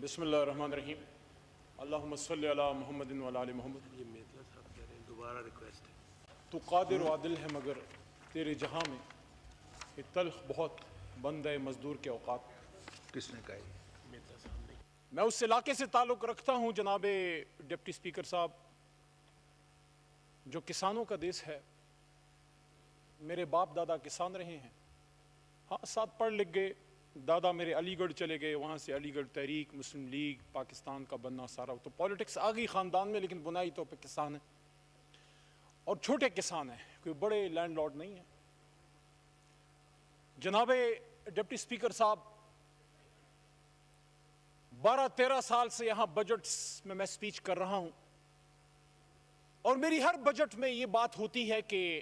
بسم اللہ الرحمن الرحیم اللہم صلی علی محمد و علی محمد۔ یہ میتلا صاحب کہہ رہے ہیں دوبارہ ریکویسٹ ہے۔ تو قادر و عادل ہے مگر تیرے جہاں میں یہ تلخ بہت بندہ مزدور کے اوقات۔ کس نے کہا یہ؟ میتلا صاحب نے۔ میں اس علاقے سے تعلق رکھتا ہوں جناب ڈپٹی اسپیکر صاحب جو کسانوں کا دیس ہے۔ میرے باپ دادا کسان رہے ہیں، ہاں ساتھ پڑھ لکھ گئے۔ دادا میرے علی گڑھ چلے گئے، وہاں سے علی گڑھ تحریک، مسلم لیگ، پاکستان کا بننا سارا، تو پولیٹکس آ گئی خاندان میں، لیکن بنائی طور پہ کسان ہیں اور چھوٹے کسان ہیں، کوئی بڑے لینڈ لارڈ نہیں ہیں۔ جناب ڈپٹی اسپیکر صاحب 12-13 سال سے یہاں بجٹس میں سپیچ کر رہا ہوں، اور میری ہر بجٹ میں یہ بات ہوتی ہے کہ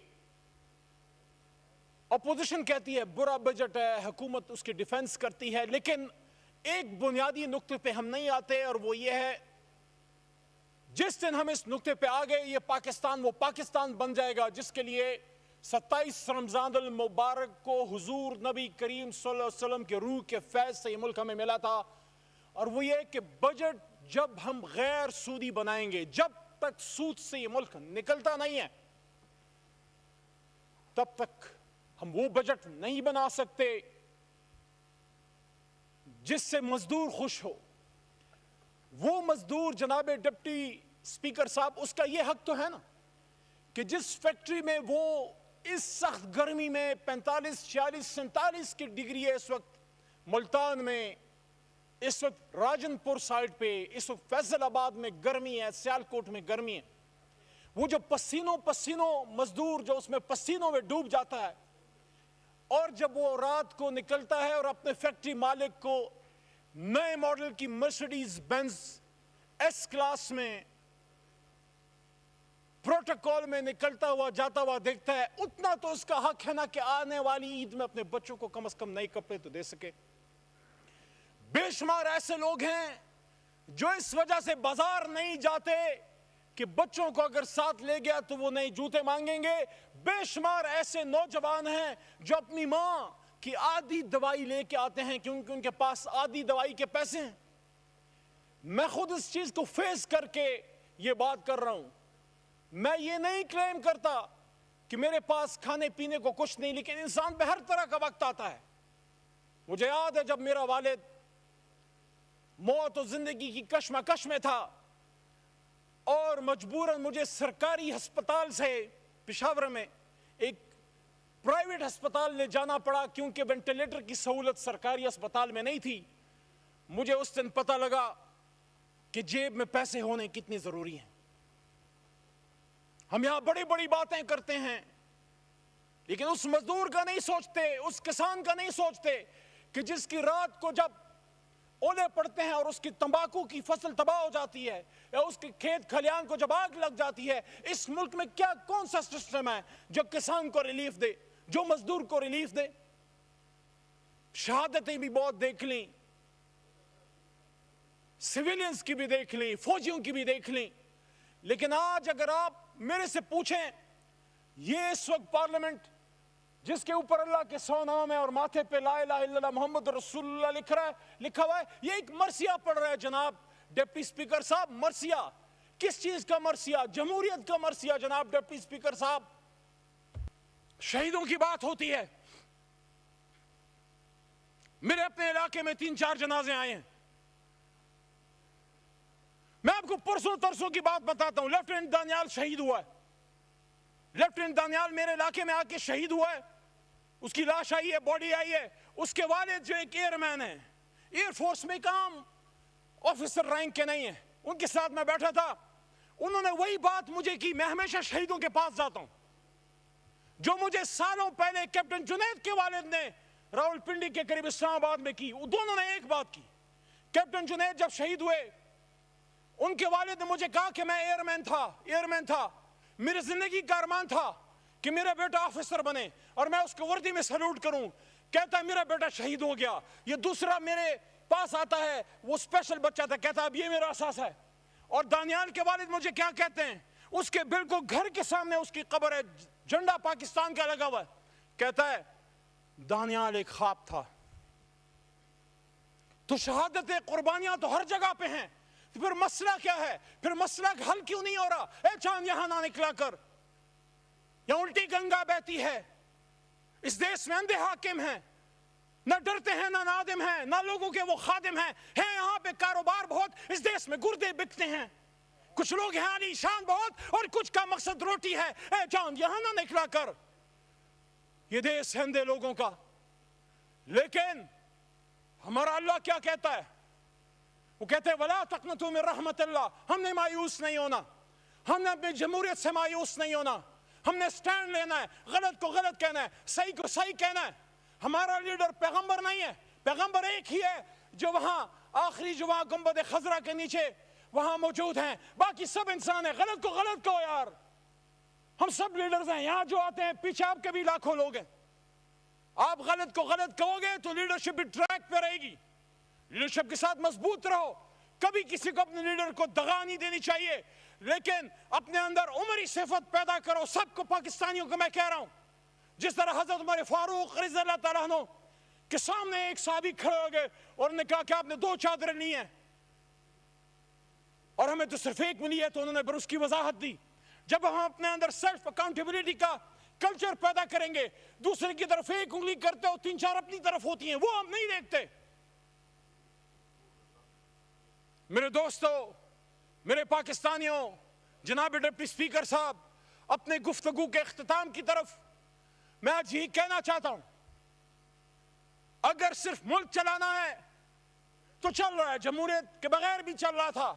اپوزیشن کہتی ہے برا بجٹ ہے، حکومت اس کی ڈیفنس کرتی ہے، لیکن ایک بنیادی نقطے پہ ہم نہیں آتے، اور وہ یہ ہے جس دن ہم اس نقطے پہ آ گئے یہ پاکستان وہ پاکستان بن جائے گا جس کے لیے 27 رمضان المبارک کو حضور نبی کریم صلی اللہ علیہ وسلم کے روح کے فیض سے یہ ملک ہمیں ملا تھا، اور وہ یہ کہ بجٹ جب ہم غیر سودی بنائیں گے، جب تک سود سے یہ ملک نکلتا نہیں ہے تب تک ہم وہ بجٹ نہیں بنا سکتے جس سے مزدور خوش ہو۔ وہ مزدور جناب ڈپٹی اسپیکر صاحب، اس کا یہ حق تو ہے نا کہ جس فیکٹری میں وہ اس سخت گرمی میں 45 46 47 کی ڈگری ہے اس وقت ملتان میں، اس وقت راجن پور سائٹ پہ، اس وقت فیصل آباد میں گرمی ہے، سیالکوٹ میں گرمی ہے، وہ جو پسینوں مزدور جو اس میں پسینوں میں ڈوب جاتا ہے، اور جب وہ رات کو نکلتا ہے اور اپنے فیکٹری مالک کو نئے ماڈل کی مرسیڈیز بینز ایس کلاس میں پروٹوکول میں نکلتا ہوا جاتا ہوا دیکھتا ہے، اتنا تو اس کا حق ہے نا کہ آنے والی عید میں اپنے بچوں کو کم از کم نئے کپڑے تو دے سکے۔ بے شمار ایسے لوگ ہیں جو اس وجہ سے بازار نہیں جاتے کہ بچوں کو اگر ساتھ لے گیا تو وہ نئے جوتے مانگیں گے۔ بے شمار ایسے نوجوان ہیں جو اپنی ماں کی آدھی دوائی لے کے آتے ہیں کیونکہ ان کے پاس آدھی دوائی کے پیسے ہیں۔ میں خود اس چیز کو فیس کر کے یہ بات کر رہا ہوں۔ میں یہ نہیں کلیم کرتا کہ میرے پاس کھانے پینے کو کچھ نہیں، لیکن انسان پہ ہر طرح کا وقت آتا ہے۔ مجھے یاد ہے جب میرا والد موت و زندگی کی کشمکش میں تھا اور مجبوراً مجھے سرکاری ہسپتال سے پشاور میں ایک پرائیویٹ ہسپتال لے جانا پڑا کیونکہ وینٹیلیٹر کی سہولت سرکاری ہسپتال میں نہیں تھی۔ مجھے اس دن پتہ لگا کہ جیب میں پیسے ہونے کتنی ضروری ہیں۔ ہم یہاں بڑی بڑی باتیں کرتے ہیں لیکن اس مزدور کا نہیں سوچتے، اس کسان کا نہیں سوچتے کہ جس کی رات کو جب اولے پڑتے ہیں اور اس کی تمباکو کی فصل تباہ ہو جاتی ہے یا اس کے کھیت کھلیان کو جب آگ لگ جاتی ہے، اس ملک میں کون سا سسٹم ہے جو کسان کو ریلیف دے، جو مزدور کو ریلیف دے؟ شہادتیں بھی بہت دیکھ لیں، سیویلینز کی بھی دیکھ لیں، فوجیوں کی بھی دیکھ لیں، لیکن آج اگر آپ میرے سے پوچھیں یہ اس وقت پارلیمنٹ جس کے اوپر اللہ کے 100 نام ہے اور ماتھے پہ لا الہ الا اللہ محمد رسول اللہ لکھا ہوا ہے، یہ ایک مرثیہ پڑھ رہا ہے جناب ڈپٹی اسپیکر صاحب۔ مرثیہ کس چیز کا مرثیہ؟ جمہوریت کا مرثیہ جناب ڈپٹی اسپیکر صاحب۔ شہیدوں کی بات ہوتی ہے، میرے اپنے علاقے میں 3-4 جنازے آئے ہیں۔ میں آپ کو پرسوں ترسوں کی بات بتاتا ہوں۔ لیفٹیننٹ دانیال شہید ہوا ہے، لیفٹیننٹ دانیال میرے علاقے میں آ کے شہید ہوا ہے، اس کی لاش آئی ہے، باڈی آئی ہے۔ اس کے والد جو ایک ایئر مین ہے، ایئر فورس میں کام آفیسر رینک کے نہیں ہیں، ان کے ساتھ میں بیٹھا تھا، انہوں نے وہی بات مجھے کی۔ میں ہمیشہ شہیدوں کے پاس جاتا ہوں جو مجھے سالوں پہلے کیپٹن جنید کے والد نے راول پنڈی کے قریب اسلام آباد میں کی۔ دونوں نے ایک بات کی۔ کیپٹن جنید جب شہید ہوئے ان کے والد نے مجھے کہا کہ میں ایئر مین تھا، میری زندگی کا ارمان تھا کہ میرا بیٹا آفیسر بنے اور میں اس کو وردی میں سلوٹ کروں۔ کہتا ہے میرا بیٹا شہید ہو گیا۔ یہ دوسرا میرے پاس آتا ہے، وہ اسپیشل بچہ تھا، کہتا ہے اب یہ میرا احساس ہے۔ اور دانیال کے والد مجھے کیا کہتے ہیں، اس کے بالکل گھر کے سامنے اس کی قبر ہے، جھنڈا پاکستان کا لگا ہوا ہے۔ کہتا ہے دانیال ایک خواب تھا، تو شہادتیں قربانیاں تو ہر جگہ پہ ہیں، تو پھر مسئلہ کیا ہے؟ پھر مسئلہ حل کیوں نہیں ہو رہا؟ اے چاند یہاں نہ نکلا کر، یا الٹی گنگا بہتی ہے، اس دیش میں اندھے حاکم ہیں، نہ ڈرتے ہیں نہ نادم ہیں، نہ لوگوں کے وہ خادم ہیں یہاں پہ کاروبار بہت، اس دیش میں گردے بکتے ہیں، کچھ لوگ ہیں علی شان بہت اور کچھ کا مقصد روٹی ہے، اے چاند یہاں نہ نکلا کر۔ یہ دیش ہے اندھے لوگوں کا، لیکن ہمارا اللہ کیا کہتا ہے؟ وہ کہتے ہیں وَلَا تَقْنَطُوا مِن رَحْمَتِ اللَّهِ، ہم نے مایوس نہیں ہونا، ہم نے اپنی جمہوریت سے مایوس نہیں ہونا، ہم نے سٹینڈ لینا ہے، غلط کو غلط کہنا ہے، صحیح کو صحیح کہنا ہے۔ ہمارا لیڈر پیغمبر نہیں ہے، پیغمبر ایک ہی ہے جو وہاں آخری جو وہاں گنبد خضرا کے نیچے وہاں موجود ہیں، باقی سب انسان ہیں، غلط کو غلط کہو یار۔ ہم سب لیڈرز ہیں، یہاں جو آتے ہیں پیچھے آپ کے بھی لاکھوں لوگ ہیں، آپ غلط کو غلط کہو گے تو لیڈرشپ بھی ٹریک پہ رہے گی، لیڈرشپ کے ساتھ مضبوط رہو، کبھی کسی کو اپنے لیڈر کو دغا نہیں دینی چاہیے، لیکن اپنے اندر عمری صفت پیدا کرو۔ سب کو پاکستانیوں کو میں کہہ رہا ہوں، جس طرح حضرت عمر فاروق رضی اللہ تعالیٰ عنہ کے سامنے ایک صحابی کھڑے ہو گئے اور انہوں نے کہا کہ آپ نے 2 چادریں لی ہیں اور ہمیں تو صرف ایک ملی ہے، تو انہوں نے پھر اس کی وضاحت دی۔ جب ہم اپنے اندر سیلف اکاؤنٹیبلٹی کا کلچر پیدا کریں گے، دوسرے کی طرف ایک انگلی کرتے ہو 3-4 اپنی طرف ہوتی ہیں، وہ ہم نہیں دیکھتے۔ میرے دوستو، میرے پاکستانیوں، جناب ڈپٹی سپیکر صاحب، اپنے گفتگو کے اختتام کی طرف میں آج یہی کہنا چاہتا ہوں، اگر صرف ملک چلانا ہے تو چل رہا ہے، جمہوریت کے بغیر بھی چل رہا تھا،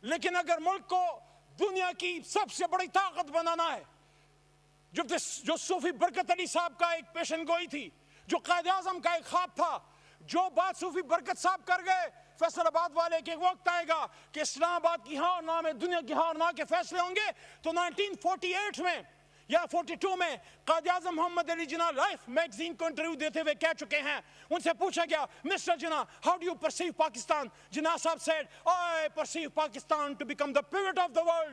لیکن اگر ملک کو دنیا کی سب سے بڑی طاقت بنانا ہے، جو صوفی برکت علی صاحب کا ایک پیشن گوئی تھی، جو قائد اعظم کا ایک خواب تھا، جو بات صوفی برکت صاحب کر گئے، فیصل آباد والے کہ ایک وقت آئے گا کہ اسلام آباد کی ہاں اور نہ میں دنیا کی ہاں اور نہ کے فیصلے ہوں گے، تو 1948 میں یا 42 میں قائد اعظم محمد علی جناح لائف میگزین کو انٹرویو دیتے ہوئے کہہ چکے ہیں، ان سے پوچھا گیا mister Jinnah how do you perceive Pakistan? Jinnah صاحب said I perceive Pakistan to become the pivot of the world.